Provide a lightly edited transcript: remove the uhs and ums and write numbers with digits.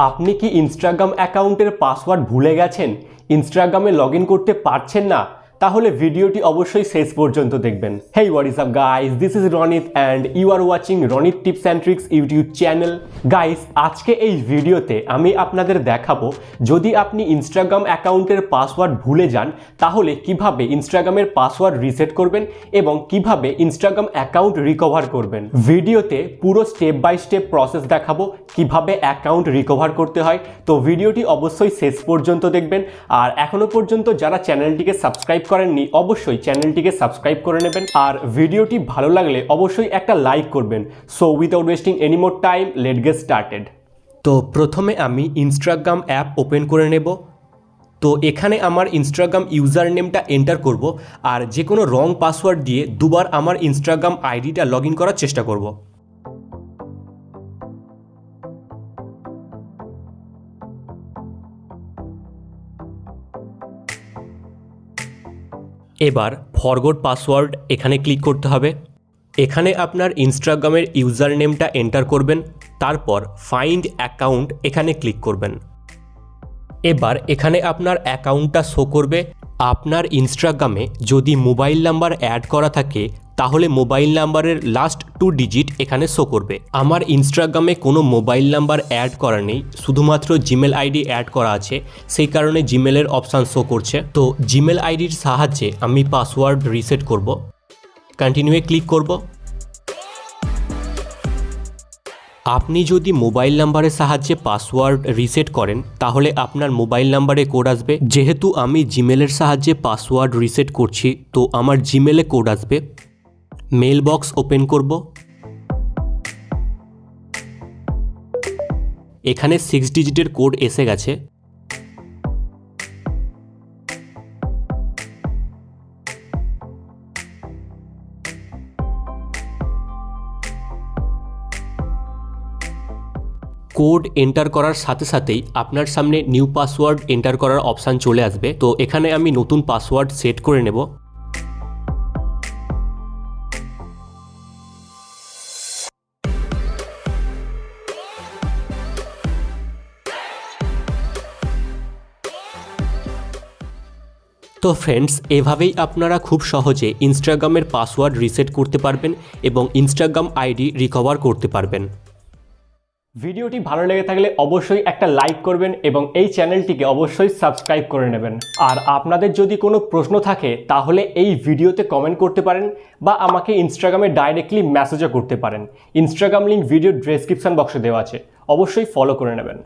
আপনি কি ইনস্টাগ্রাম অ্যাকাউন্টের পাসওয়ার্ড ভুলে গেছেন, ইনস্টাগ্রামে লগ ইন করতে পারছেন না? তাহলে ভিডিওটি অবশ্যই শেষ পর্যন্ত দেখবেন। Hey what is up guys, this is Ronit and you are watching Ronit tips and tricks YouTube channel. Guys, আজকে এই ভিডিওতে আমি আপনাদের দেখাবো যদি আপনি ইনস্টাগ্রাম অ্যাকাউন্টের পাসওয়ার্ড ভুলে যান তাহলে কিভাবে ইনস্টাগ্রামের পাসওয়ার্ড রিসেট করবেন এবং কিভাবে ইনস্টাগ্রাম অ্যাকাউন্ট রিকভার করবেন। ভিডিওতে পুরো স্টেপ বাই স্টেপ প্রসেস দেখাবো কিভাবে অ্যাকাউন্ট রিকভার করতে হয়। তো ভিডিওটি অবশ্যই শেষ পর্যন্ত দেখবেন। আর এখনো পর্যন্ত যারা চ্যানেলটিকে সাবস্ক্রাইব করেননি অবশ্যই চ্যানেলটিকে সাবস্ক্রাইব করে নেবেন। আর ভিডিওটি ভালো লাগলে অবশ্যই একটা লাইক করবেন। So without wasting any more time, let's get started. তো প্রথমে আমি ইনস্টাগ্রাম অ্যাপ ওপেন করে নেব। তো এখানে আমার ইনস্টাগ্রাম ইউজার নেমটা এন্টার করব আর যে কোনো রং পাসওয়ার্ড দিয়ে দুবার আমার ইনস্টাগ্রাম আইডিটা লগ ইন করার চেষ্টা করব। এবার ফরগট পাসওয়ার্ড এখানে ক্লিক করতে হবে। এখানে আপনার ইনস্টাগ্রামের ইউজার নেমটা এন্টার করবেন, তারপর ফাইন্ড অ্যাকাউন্ট এখানে ক্লিক করবেন। এবার এখানে আপনার অ্যাকাউন্টটা শো করবে। আপনার ইনস্টাগ্রামে যদি মোবাইল নাম্বার অ্যাড করা থাকে তাহলে মোবাইল নাম্বারের লাস্ট 2 ডিজিট এখানে শো করবে। আমার ইনস্টাগ্রামে কোনো মোবাইল নাম্বার অ্যাড করা নেই, শুধুমাত্র জিমেল আইডি অ্যাড করা আছে, সেই কারণে জিমেলের অপশান শো করছে। তো জিমেল আইডির সাহায্যে আমি পাসওয়ার্ড রিসেট করব। কন্টিনিউয়ে ক্লিক করব। আপনি যদি মোবাইল নাম্বারের সাহায্যে পাসওয়ার্ড রিসেট করেন তাহলে আপনার মোবাইল নাম্বারে কোড আসবে। যেহেতু আমি জিমেলের সাহায্যে পাসওয়ার্ড রিসেট করছি তো আমার জিমেলে কোড আসবে। মেল বক্স ওপেন করব। এখানে 6 ডিজিটের কোড এসে গেছে। কোড এন্টার করার সাথে সাথেই আপনার সামনে নিউ পাসওয়ার্ড এন্টার করার অপশান চলে আসবে। তো এখানে আমি নতুন পাসওয়ার্ড সেট করে নেব। তো ফ্রেন্ডস, এভাবেই আপনারা খুব সহজে ইনস্টাগ্রামের পাসওয়ার্ড রিসেট করতে পারবেন এবং ইনস্টাগ্রাম আইডি রিকভার করতে পারবেন। ভিডিওটি ভালো লেগে থাকলে অবশ্যই একটা লাইক করবেন এবং এই চ্যানেলটিকে অবশ্যই সাবস্ক্রাইব করে নেবেন। আর আপনাদের যদি কোনো প্রশ্ন থাকে তাহলে এই ভিডিওতে কমেন্ট করতে পারেন বা আমাকে ইনস্টাগ্রামে ডাইরেক্টলি মেসেজও করতে পারেন। ইনস্টাগ্রাম লিঙ্ক ভিডিও ডেসক্রিপশন বক্সে দেওয়া আছে, অবশ্যই ফলো করে নেবেন।